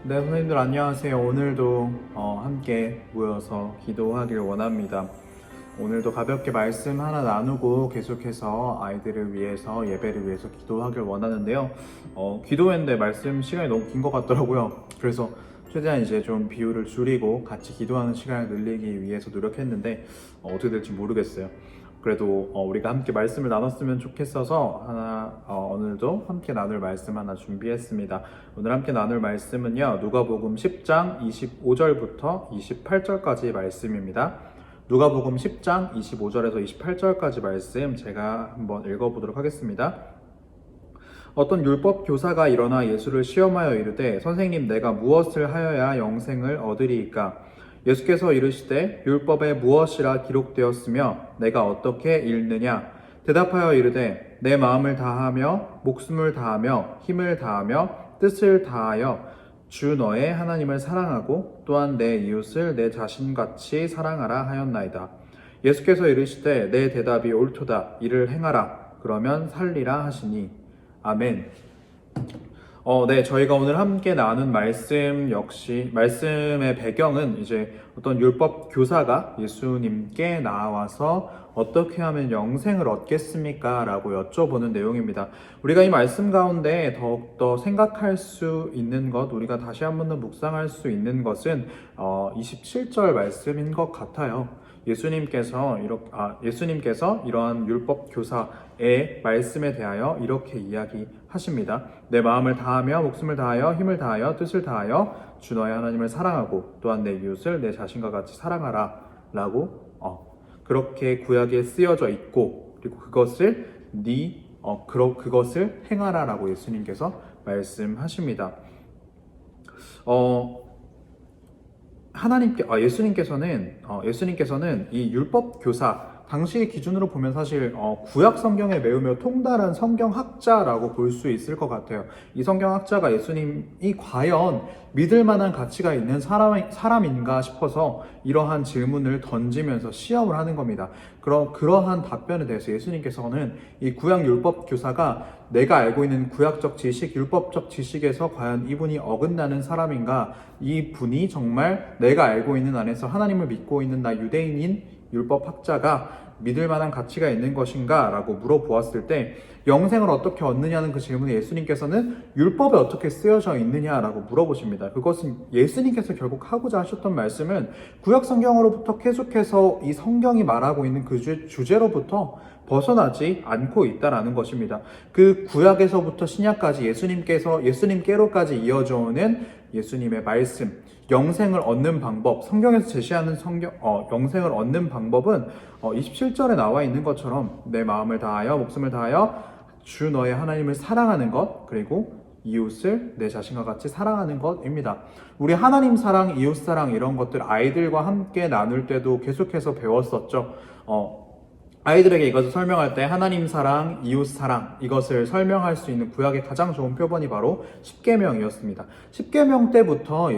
네, 선생님들 안녕하세요. 오늘도 함께 모여서 기도하길 원합니다. 오늘도 가볍게 말씀 하나 나누고 계속해서 아이들을 위해서 예배를 위해서 기도하길 원하는데요. 기도했는데 말씀 시간이 너무 긴 것 같더라고요. 그래서 최대한 이제 좀 비율을 줄이고 같이 기도하는 시간을 늘리기 위해서 노력했는데 어떻게 될지 모르겠어요. 그래도 우리가 함께 말씀을 나눴으면 좋겠어서 오늘도 함께 나눌 말씀 하나 준비했습니다. 오늘 함께 나눌 말씀은요, 누가복음 10장 25절부터 28절까지 말씀입니다. 누가복음 10장 25절에서 28절까지 말씀 제가 한번 읽어보도록 하겠습니다. 어떤 율법 교사가 일어나 예수를 시험하여 이르되, 선생님, 내가 무엇을 하여야 영생을 얻으리이까? 예수께서 이르시되, 율법에 무엇이라 기록되었으며 내가 어떻게 읽느냐? 대답하여 이르되, 내 마음을 다하며 목숨을 다하며 힘을 다하며 뜻을 다하여 주 너의 하나님을 사랑하고 또한 내 이웃을 내 자신같이 사랑하라 하였나이다. 예수께서 이르시되, 내 대답이 옳도다. 이를 행하라. 그러면 살리라 하시니. 아멘. 네, 저희가 오늘 함께 나눈 말씀 역시, 말씀의 배경은 이제 어떤 율법 교사가 예수님께 나와서 어떻게 하면 영생을 얻겠습니까? 라고 여쭤보는 내용입니다. 우리가 이 말씀 가운데 더욱더 생각할 수 있는 것, 우리가 다시 한 번 더 묵상할 수 있는 것은 27절 말씀인 것 같아요. 예수님께서 이러한 율법 교사의 말씀에 대하여 이렇게 이야기하십니다. 내 마음을 다하며 목숨을 다하여 힘을 다하여 뜻을 다하여 주 너의 하나님을 사랑하고 또한 내 이웃을 내 자신과 같이 사랑하라 라고 그렇게 구약에 쓰여져 있고, 그리고 그것을 그것을 행하라 라고 예수님께서 말씀하십니다. 예수님께서는 이 율법 교사, 당시의 기준으로 보면 사실 구약 성경에 매우 통달한 성경학자라고 볼 수 있을 것 같아요. 이 성경학자가 예수님이 과연 믿을 만한 가치가 있는 사람인가 싶어서 이러한 질문을 던지면서 시험을 하는 겁니다. 그러한 답변에 대해서 예수님께서는 이 구약 율법 교사가 내가 알고 있는 구약적 지식, 율법적 지식에서 과연 이분이 어긋나는 사람인가, 이 분이 정말 내가 알고 있는 안에서 하나님을 믿고 있는 나 유대인인 율법학자가 믿을 만한 가치가 있는 것인가? 라고 물어보았을 때, 영생을 어떻게 얻느냐는 그 질문에 예수님께서는 율법에 어떻게 쓰여져 있느냐라고 물어보십니다. 그것은 예수님께서 결국 하고자 하셨던 말씀은 구약 성경으로부터 계속해서 이 성경이 말하고 있는 그 주제로부터 벗어나지 않고 있다라는 것입니다. 그 구약에서부터 신약까지 예수님께로까지 이어져 오는 예수님의 말씀, 영생을 얻는 방법, 성경에서 제시하는 영생을 얻는 방법은 27절에 나와 있는 것처럼 내 마음을 다하여 목숨을 다하여 주 너의 하나님을 사랑하는 것, 그리고 이웃을 내 자신과 같이 사랑하는 것입니다. 우리 하나님 사랑, 이웃 사랑 이런 것들 아이들과 함께 나눌 때도 계속해서 배웠었죠. 아이들에게 이것을 설명할 때 하나님 사랑, 이웃 사랑 이것을 설명할 수 있는 구약의 가장 좋은 표본이 바로 십계명이었습니다. 십계명 때부터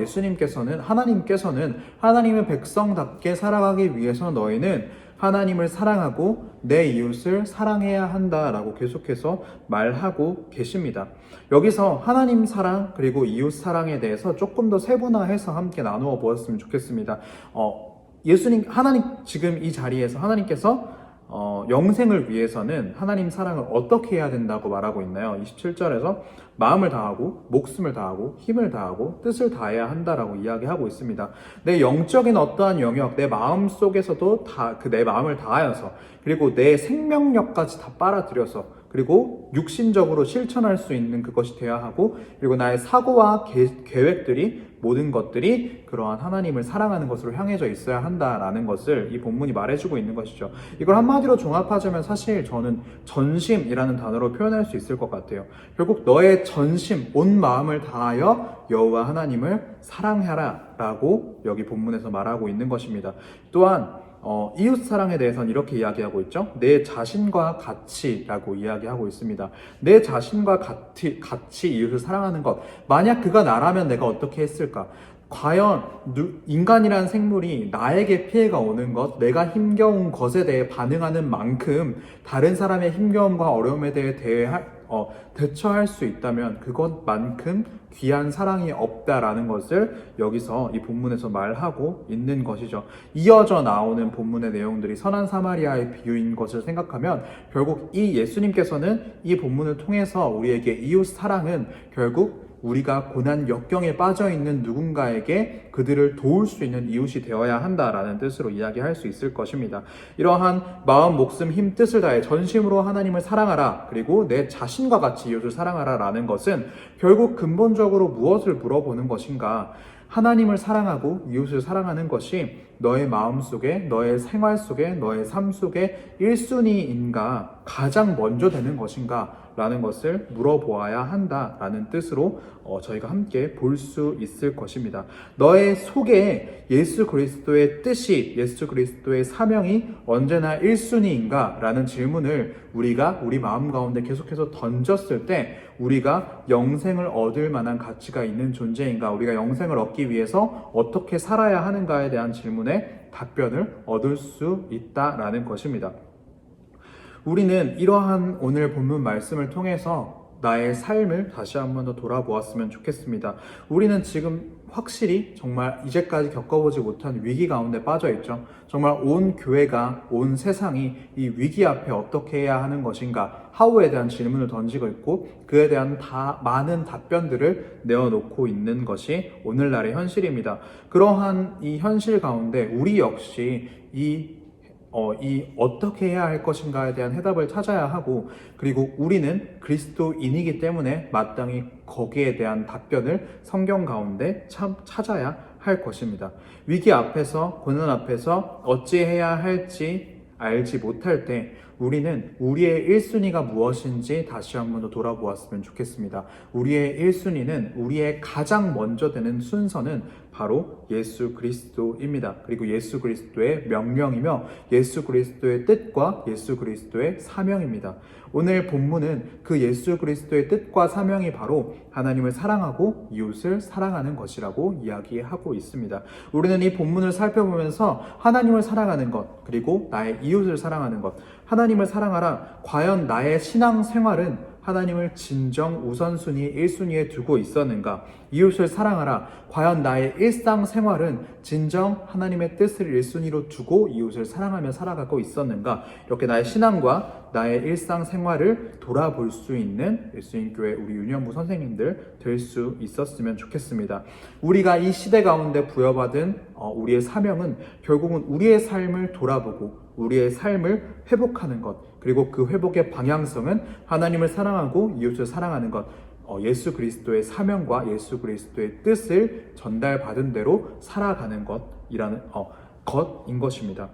하나님께서는 하나님의 백성답게 살아가기 위해서 너희는 하나님을 사랑하고 내 이웃을 사랑해야 한다라고 계속해서 말하고 계십니다. 여기서 하나님 사랑 그리고 이웃 사랑에 대해서 조금 더 세분화해서 함께 나누어 보았으면 좋겠습니다. 하나님 지금 이 자리에서 하나님께서 영생을 위해서는 하나님 사랑을 어떻게 해야 된다고 말하고 있나요? 27절에서 마음을 다하고 목숨을 다하고 힘을 다하고 뜻을 다해야 한다라고 이야기하고 있습니다. 내 영적인 어떠한 영역, 내 마음 속에서도 내 마음을 다하여서, 그리고 내 생명력까지 다 빨아들여서, 그리고 육신적으로 실천할 수 있는 그것이 되어야 하고, 그리고 나의 사고와 계획들이, 모든 것들이 그러한 하나님을 사랑하는 것으로 향해져 있어야 한다라는 것을 이 본문이 말해주고 있는 것이죠. 이걸 한마디로 종합하자면 사실 저는 전심이라는 단어로 표현할 수 있을 것 같아요. 결국 너의 전심, 온 마음을 다하여 여호와 하나님을 사랑하라 라고 여기 본문에서 말하고 있는 것입니다. 또한 이웃 사랑에 대해서는 이렇게 이야기하고 있죠. 내 자신과 같이라고 이야기하고 있습니다. 내 자신과 같이 이웃을 사랑하는 것. 만약 그가 나라면 내가 어떻게 했을까? 과연 인간이라는 생물이 나에게 피해가 오는 것, 내가 힘겨운 것에 대해 반응하는 만큼 다른 사람의 힘겨움과 어려움에 대해 대처할 수 있다면 그것만큼 귀한 사랑이 없다라는 것을 여기서 이 본문에서 말하고 있는 것이죠. 이어져 나오는 본문의 내용들이 선한 사마리아의 비유인 것을 생각하면 결국 이 예수님께서는 이 본문을 통해서 우리에게 이웃 사랑은 결국 우리가 고난 역경에 빠져 있는 누군가에게 그들을 도울 수 있는 이웃이 되어야 한다라는 뜻으로 이야기할 수 있을 것입니다. 이러한 마음, 목숨, 힘, 뜻을 다해 전심으로 하나님을 사랑하라, 그리고 내 자신과 같이 이웃을 사랑하라 라는 것은 결국 근본적으로 무엇을 물어보는 것인가? 하나님을 사랑하고 이웃을 사랑하는 것이 너의 마음 속에, 너의 생활 속에, 너의 삶 속에 1순위인가, 가장 먼저 되는 것인가 라는 것을 물어보아야 한다라는 뜻으로 저희가 함께 볼 수 있을 것입니다. 너의 속에 예수 그리스도의 뜻이, 예수 그리스도의 사명이 언제나 1순위인가 라는 질문을 우리가 우리 마음 가운데 계속해서 던졌을 때 우리가 영생을 얻을 만한 가치가 있는 존재인가, 우리가 영생을 얻기 위해서 어떻게 살아야 하는가에 대한 질문에 답변을 얻을 수 있다라는 것입니다. 우리는 이러한 오늘 본문 말씀을 통해서 나의 삶을 다시 한 번 더 돌아보았으면 좋겠습니다. 우리는 지금 확실히 정말 이제까지 겪어보지 못한 위기 가운데 빠져 있죠. 정말 온 교회가, 온 세상이 이 위기 앞에 어떻게 해야 하는 것인가, 하우에 대한 질문을 던지고 있고 그에 대한 많은 답변들을 내어놓고 있는 것이 오늘날의 현실입니다. 그러한 이 현실 가운데 우리 역시 이 어떻게 해야 할 것인가에 대한 해답을 찾아야 하고, 그리고 우리는 그리스도인이기 때문에 마땅히 거기에 대한 답변을 성경 가운데 찾아야 할 것입니다. 위기 앞에서, 고난 앞에서 어찌해야 할지 알지 못할 때 우리는 우리의 1순위가 무엇인지 다시 한 번 더 돌아보았으면 좋겠습니다. 우리의 1순위는, 우리의 가장 먼저 되는 순서는 바로 예수 그리스도입니다. 그리고 예수 그리스도의 명령이며 예수 그리스도의 뜻과 예수 그리스도의 사명입니다. 오늘 본문은 그 예수 그리스도의 뜻과 사명이 바로 하나님을 사랑하고 이웃을 사랑하는 것이라고 이야기하고 있습니다. 우리는 이 본문을 살펴보면서 하나님을 사랑하는 것, 그리고 나의 이웃을 사랑하는 것, 하나님을 사랑하라, 과연 나의 신앙 생활은 하나님을 진정 우선순위 1순위에 두고 있었는가? 이웃을 사랑하라, 과연 나의 일상생활은 진정 하나님의 뜻을 1순위로 두고 이웃을 사랑하며 살아가고 있었는가? 이렇게 나의 신앙과 나의 일상생활을 돌아볼 수 있는 예수님교회 우리 윤영부 선생님들 될 수 있었으면 좋겠습니다. 우리가 이 시대 가운데 부여받은 우리의 사명은 결국은 우리의 삶을 돌아보고 우리의 삶을 회복하는 것, 그리고 그 회복의 방향성은 하나님을 사랑하고 이웃을 사랑하는 것, 예수 그리스도의 사명과 예수 그리스도의 뜻을 전달받은 대로 살아가는 것인 것입니다.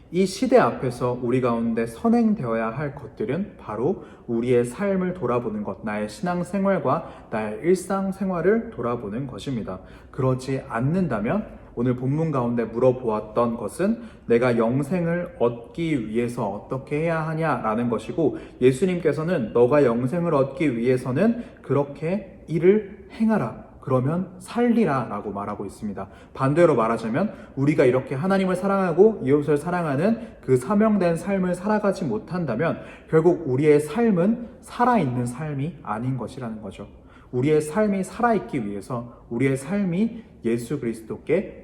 이 시대 앞에서 우리 가운데 선행되어야 할 것들은 바로 우리의 삶을 돌아보는 것, 나의 신앙생활과 나의 일상생활을 돌아보는 것입니다. 그러지 않는다면 오늘 본문 가운데 물어보았던 것은 내가 영생을 얻기 위해서 어떻게 해야 하냐라는 것이고, 예수님께서는 너가 영생을 얻기 위해서는 그렇게 일을 행하라, 그러면 살리라 라고 말하고 있습니다. 반대로 말하자면 우리가 이렇게 하나님을 사랑하고 이웃을 사랑하는 그 사명된 삶을 살아가지 못한다면 결국 우리의 삶은 살아있는 삶이 아닌 것이라는 거죠. 우리의 삶이 살아있기 위해서 우리의 삶이 예수 그리스도께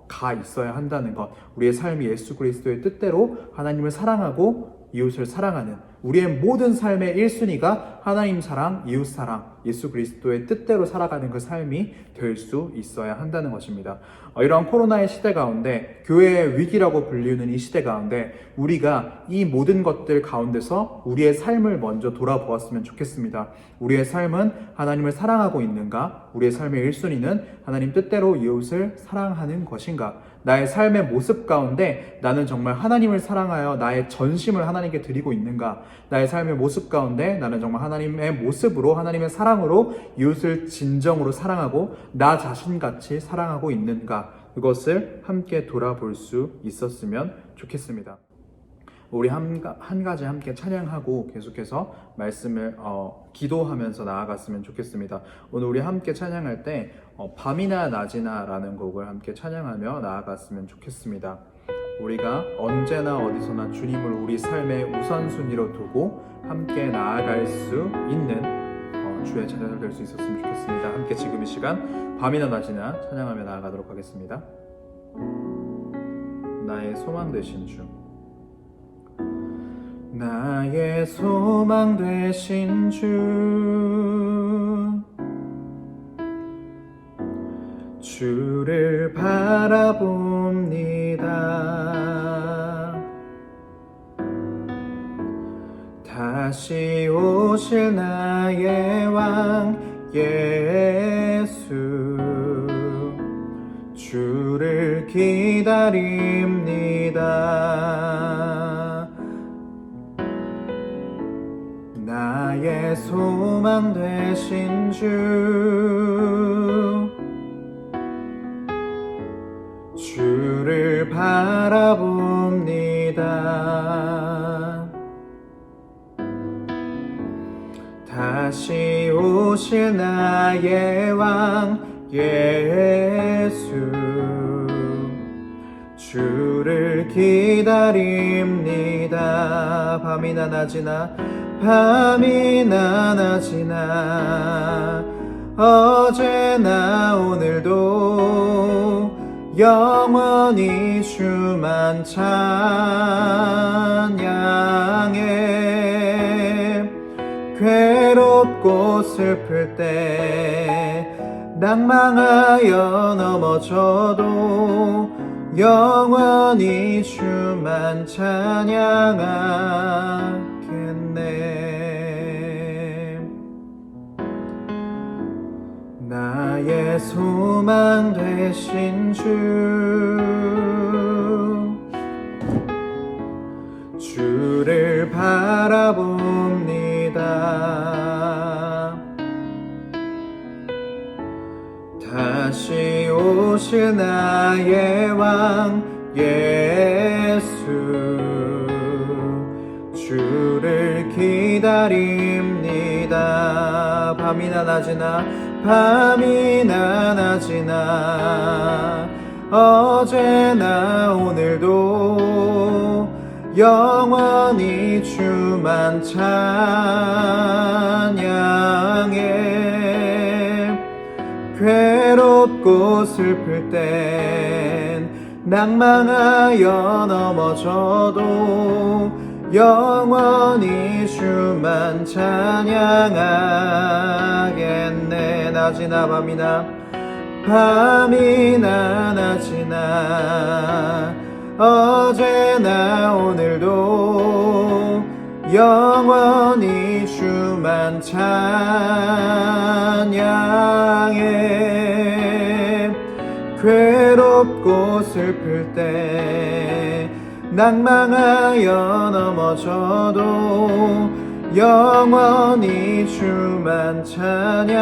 가 있어야 한다는 것, 우리의 삶이 예수 그리스도의 뜻대로 하나님을 사랑하고 이웃을 사랑하는, 우리의 모든 삶의 1순위가 하나님 사랑, 이웃 사랑, 예수 그리스도의 뜻대로 살아가는 그 삶이 될 수 있어야 한다는 것입니다. 이러한 코로나의 시대 가운데, 교회의 위기라고 불리는 이 시대 가운데 우리가 이 모든 것들 가운데서 우리의 삶을 먼저 돌아보았으면 좋겠습니다. 우리의 삶은 하나님을 사랑하고 있는가? 우리의 삶의 1순위는 하나님 뜻대로 이웃을 사랑하는 것인가? 나의 삶의 모습 가운데 나는 정말 하나님을 사랑하여 나의 전심을 하나님께 드리고 있는가? 나의 삶의 모습 가운데 나는 정말 하나님의 모습으로, 하나님의 사랑으로 이웃을 진정으로 사랑하고 나 자신같이 사랑하고 있는가? 그것을 함께 돌아볼 수 있었으면 좋겠습니다. 우리 한 가지 함께 찬양하고 계속해서 말씀을 기도하면서 나아갔으면 좋겠습니다. 오늘 우리 함께 찬양할 때 밤이나 낮이나 라는 곡을 함께 찬양하며 나아갔으면 좋겠습니다. 우리가 언제나 어디서나 주님을 우리 삶의 우선순위로 두고 함께 나아갈 수 있는 주의 자녀들 될 수 있었으면 좋겠습니다. 함께 지금 이 시간 밤이나 낮이나 찬양하며 나아가도록 하겠습니다. 나의 소망 되신 주, 나의 소망 되신 주, 주를 바라봅니다. 다시 오실 나의 왕 예수, 주를 기다립니다. 나의 소망 되신 주, 주를 바라봅니다. 다시 오실 나의 왕 예수, 주를 기다립니다. 밤이나 낮이나 밤이나 낮이나 어제나 오늘도 영원히 주만 찬양해. 괴롭고 슬플 때 낭망하여 넘어져도 영원히 주만 찬양하겠네. 나의 소망 되신 주, 주를 바라봅니다. 다시 오실 나의 왕 예수, 주를 기다립니다. 밤이나 낮이나 밤이나 낮이나 어제나 오늘도 영원히 주만 찬양해. 괴롭고 슬플 땐 낭망하여 넘어져도 영원히 주만 찬양하겠네. 낮이나 밤이나 밤이나 낮이나 어제나 오늘도 영원히 주만 찬양해. 괴롭고 슬플 때 낭망하여 넘어져도 영원히 주만 찬양하겠네.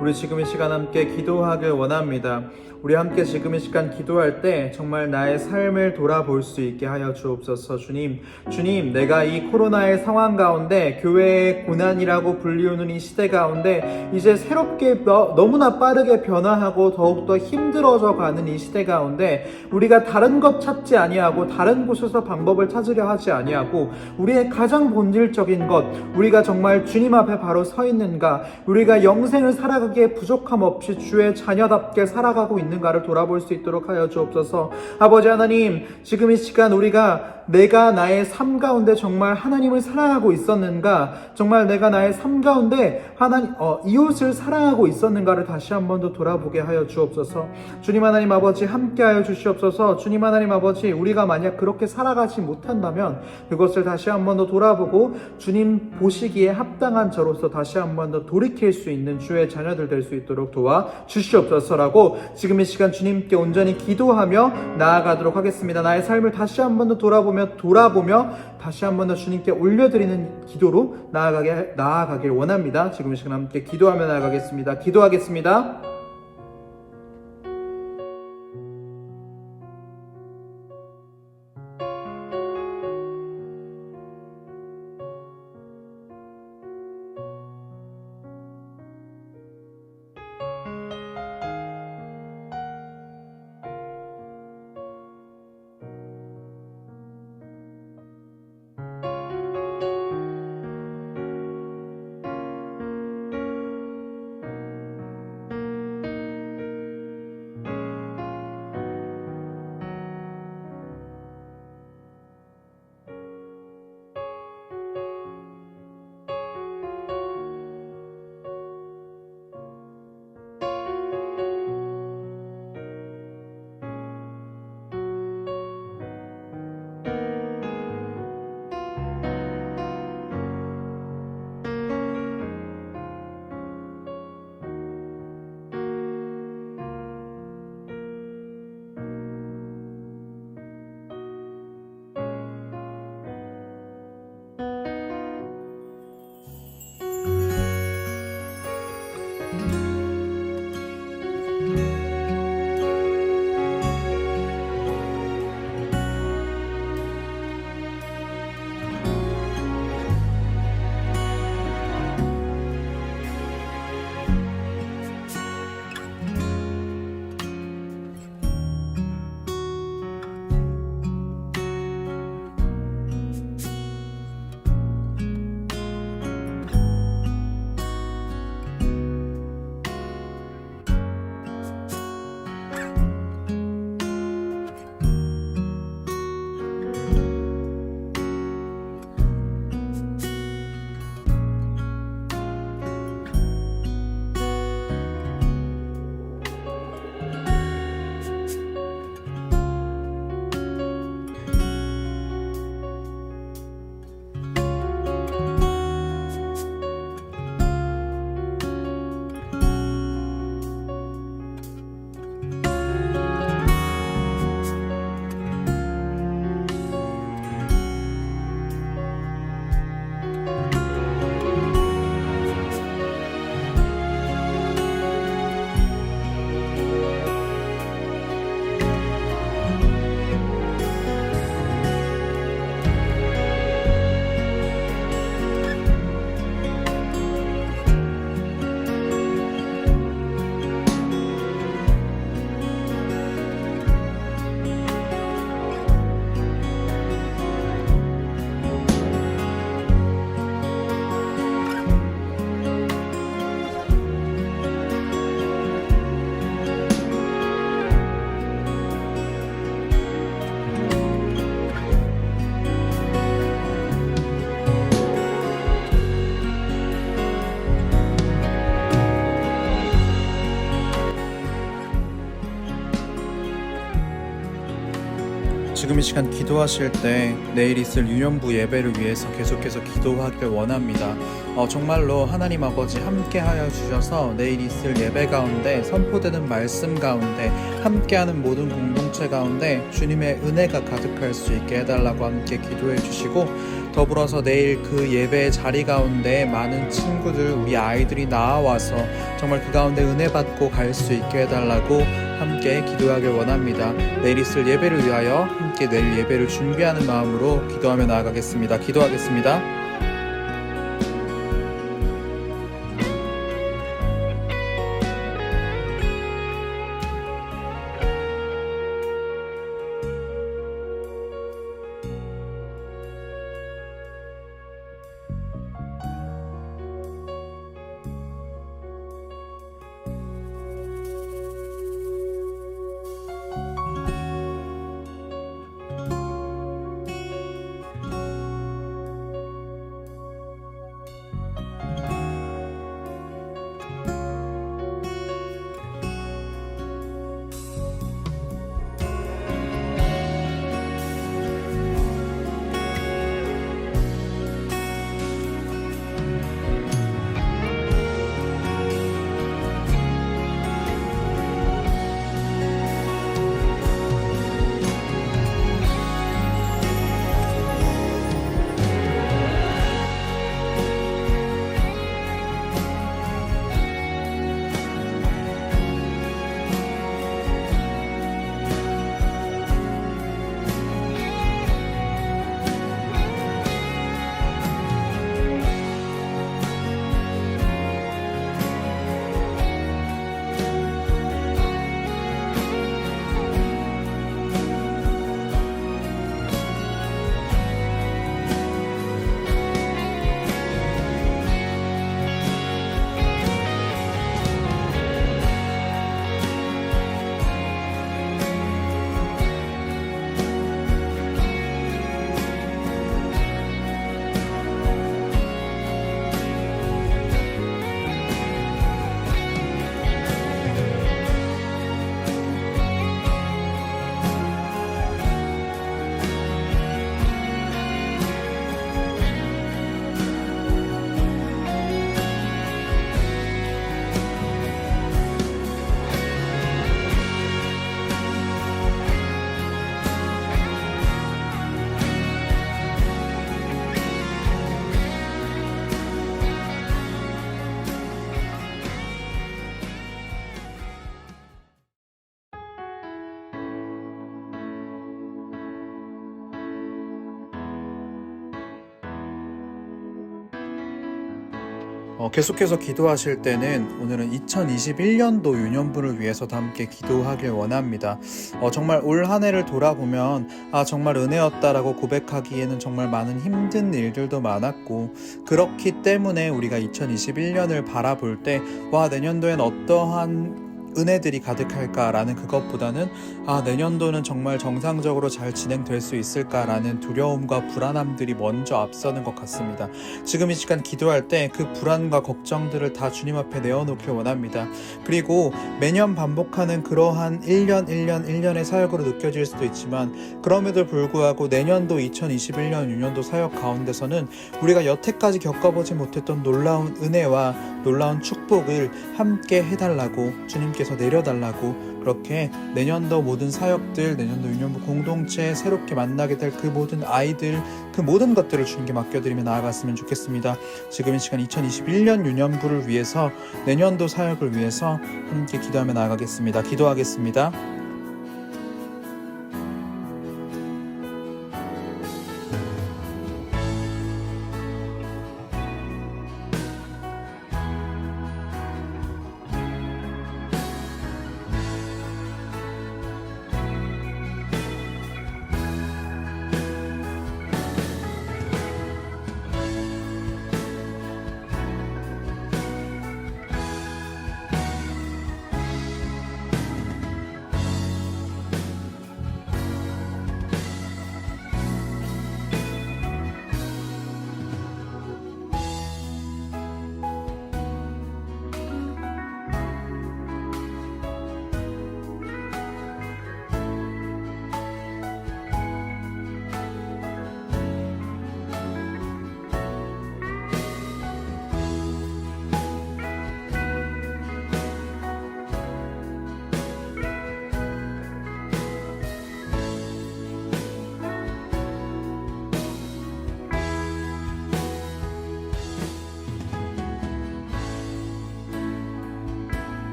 우리 지금 이 시간 함께 기도하길 원합니다. 우리 함께 지금 이 시간 기도할 때 정말 나의 삶을 돌아볼 수 있게 하여 주옵소서. 주님, 내가 이 코로나의 상황 가운데 교회의 고난이라고 불리우는 이 시대 가운데 이제 새롭게 너무나 빠르게 변화하고 더욱더 힘들어져 가는 이 시대 가운데 우리가 다른 것 찾지 아니하고 다른 곳에서 방법을 찾으려 하지 아니하고 우리의 가장 본질적인 것, 우리가 정말 주님 앞에 바로 서 있는가, 우리가 영생을 살아가기에 부족함 없이 주의 자녀답게 살아가고 있는가를 돌아볼 수 있도록 하여 주옵소서. 아버지 하나님, 지금 이 시간 우리가 내가 나의 삶 가운데 정말 하나님을 사랑하고 있었는가, 정말 내가 나의 삶 가운데 이웃을 사랑하고 있었는가를 다시 한 번 더 돌아보게 하여 주옵소서. 주님 하나님 아버지 함께 하여 주시옵소서. 주님 하나님 아버지, 우리가 만약 그렇게 살아가지 못한다면 그것을 다시 한 번 더 돌아보고 주님 보시기에 합당한 저로서 다시 한 번 더 돌이킬 수 있는 주의 자녀들 될 수 있도록 도와 주시옵소서라고 지금 이 시간 주님께 온전히 기도하며 나아가도록 하겠습니다. 나의 삶을 다시 한 번 더 돌아보며 다시 한 번 더 주님께 올려드리는 기도로 나아가길 원합니다. 지금 이 시간 함께 기도하며 나아가겠습니다. 기도하겠습니다. 지금 이 시간 기도하실 때 내일 있을 유년부 예배를 위해서 계속해서 기도하길 원합니다. 정말로 하나님 아버지 함께하여 주셔서 내일 있을 예배 가운데 선포되는 말씀 가운데 함께하는 모든 공동체 가운데 주님의 은혜가 가득할 수 있게 해달라고 함께 기도해 주시고, 더불어서 내일 그 예배의 자리 가운데 많은 친구들, 우리 아이들이 나와서 정말 그 가운데 은혜 받고 갈 수 있게 해달라고 함께 기도하길 원합니다. 내일 있을 예배를 위하여 함께 내일 예배를 준비하는 마음으로 기도하며 나아가겠습니다. 기도하겠습니다. 계속해서 기도하실 때는 오늘은 2021년도 유년부를 위해서도 함께 기도하길 원합니다. 정말 올 한 해를 돌아보면 정말 은혜였다라고 고백하기에는 정말 많은 힘든 일들도 많았고, 그렇기 때문에 우리가 2021년을 바라볼 때 내년도엔 어떠한 은혜들이 가득할까라는 그것보다는 내년도는 정말 정상적으로 잘 진행될 수 있을까라는 두려움과 불안함들이 먼저 앞서는 것 같습니다. 지금 이 시간 기도할 때 그 불안과 걱정들을 다 주님 앞에 내어놓길 원합니다. 그리고 매년 반복하는 그러한 1년의 사역으로 느껴질 수도 있지만, 그럼에도 불구하고 내년도 2021년 유년도 사역 가운데서는 우리가 여태까지 겪어보지 못했던 놀라운 은혜와 놀라운 축복을 함께 해달라고 주님께서 내려달라고, 그렇게 내년도 모든 사역들, 내년도 유년부 공동체, 새롭게 만나게 될 그 모든 아이들, 그 모든 것들을 주님께 맡겨드리며 나아갔으면 좋겠습니다. 지금 이 시간 2021년 유년부를 위해서, 내년도 사역을 위해서 함께 기도하며 나아가겠습니다. 기도하겠습니다.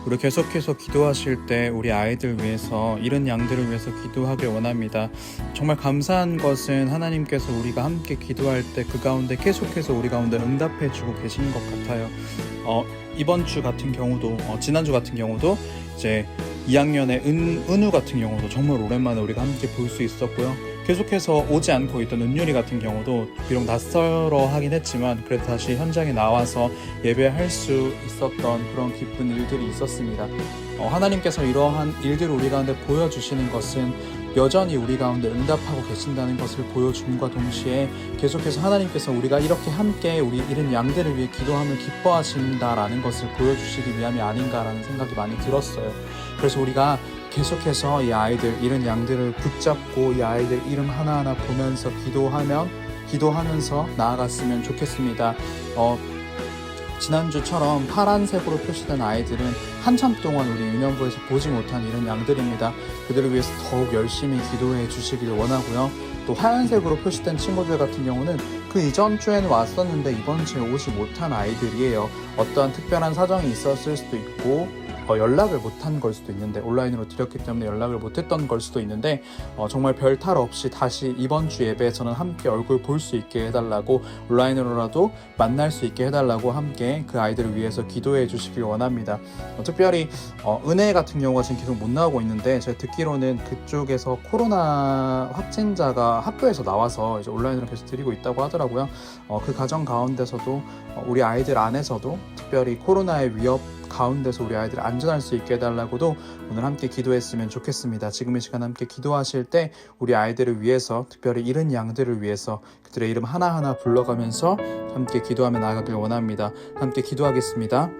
우리 계속해서 기도하실 때 우리 아이들 위해서, 잃은 양들을 위해서 기도하길 원합니다. 정말 감사한 것은 하나님께서 우리가 함께 기도할 때 그 가운데 계속해서 우리 가운데 응답해 주고 계시는 것 같아요. 이번 주 같은 경우도, 지난주 같은 경우도 이제 2학년의 은우 같은 경우도 정말 오랜만에 우리가 함께 볼 수 있었고요. 계속해서 오지 않고 있던 은율이 같은 경우도 비록 낯설어 하긴 했지만 그래도 다시 현장에 나와서 예배할 수 있었던 그런 기쁜 일들이 있었습니다. 하나님께서 이러한 일들을 우리 가운데 보여주시는 것은 여전히 우리 가운데 응답하고 계신다는 것을 보여줌과 동시에 계속해서 하나님께서 우리가 이렇게 함께 우리 잃은 양들을 위해 기도함을 기뻐하신다라는 것을 보여주시기 위함이 아닌가라는 생각이 많이 들었어요. 그래서 우리가 계속해서 이 아이들, 잃은 양들을 붙잡고 이 아이들 이름 하나하나 보면서 기도하면서 나아갔으면 좋겠습니다. 지난주처럼 파란색으로 표시된 아이들은 한참 동안 우리 유년부에서 보지 못한 이런 양들입니다. 그들을 위해서 더욱 열심히 기도해 주시길 원하고요. 또 하얀색으로 표시된 친구들 같은 경우는 그 이전 주에는 왔었는데 이번 주에 오지 못한 아이들이에요. 어떠한 특별한 사정이 있었을 수도 있고 연락을 못한 걸 수도 있는데, 온라인으로 드렸기 때문에 연락을 못했던 걸 수도 있는데 정말 별 탈 없이 다시 이번 주 예배에서는 함께 얼굴 볼 수 있게 해달라고, 온라인으로라도 만날 수 있게 해달라고 함께 그 아이들을 위해서 기도해 주시길 원합니다. 특별히 은혜 같은 경우가 지금 계속 못 나오고 있는데 제가 듣기로는 그쪽에서 코로나 확진자가 학교에서 나와서 이제 온라인으로 계속 드리고 있다고 하더라고요. 그 과정 가운데서도 우리 아이들 안에서도 특별히 코로나의 위협 가운데서 우리 아이들 안전할 수 있게 해달라고도 오늘 함께 기도했으면 좋겠습니다. 지금 이 시간 함께 기도하실 때 우리 아이들을 위해서, 특별히 잃은 양들을 위해서 그들의 이름 하나하나 불러가면서 함께 기도하며 나아가길 원합니다. 함께 기도하겠습니다.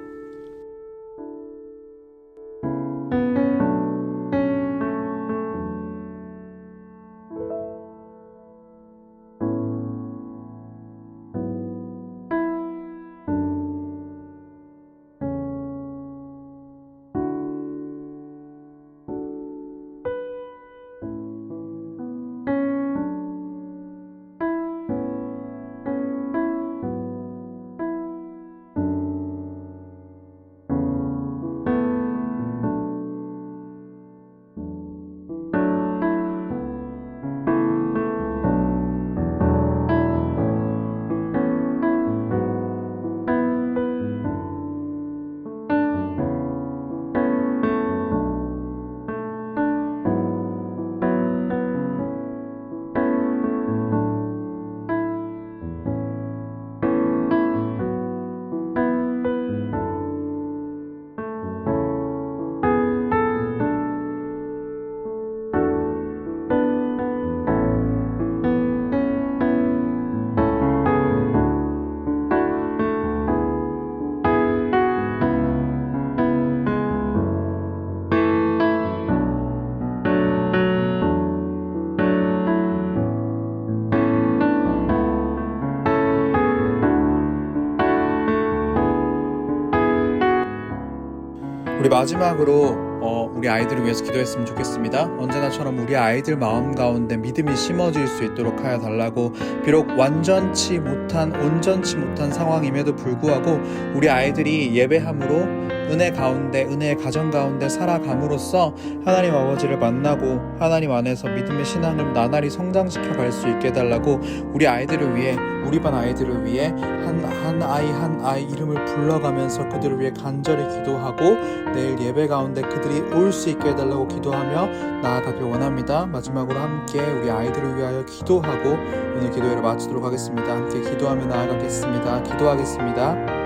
우리 마지막으로 우리 아이들을 위해서 기도했으면 좋겠습니다. 언제나처럼 우리 아이들 마음 가운데 믿음이 심어질 수 있도록 하여 달라고, 비록 온전치 못한 상황임에도 불구하고 우리 아이들이 예배함으로 은혜 가운데, 은혜의 가정 가운데 살아감으로써 하나님 아버지를 만나고 하나님 안에서 믿음의 신앙을 나날이 성장시켜 갈 수 있게 해달라고, 우리 아이들을 위해, 우리 반 아이들을 위해 한 아이 이름을 불러가면서 그들을 위해 간절히 기도하고 내일 예배 가운데 그들이 올 수 있게 해달라고 기도하며 나아가길 원합니다. 마지막으로 함께 우리 아이들을 위하여 기도하고 오늘 기도회를 마치도록 하겠습니다. 함께 기도하며 나아가겠습니다. 기도하겠습니다.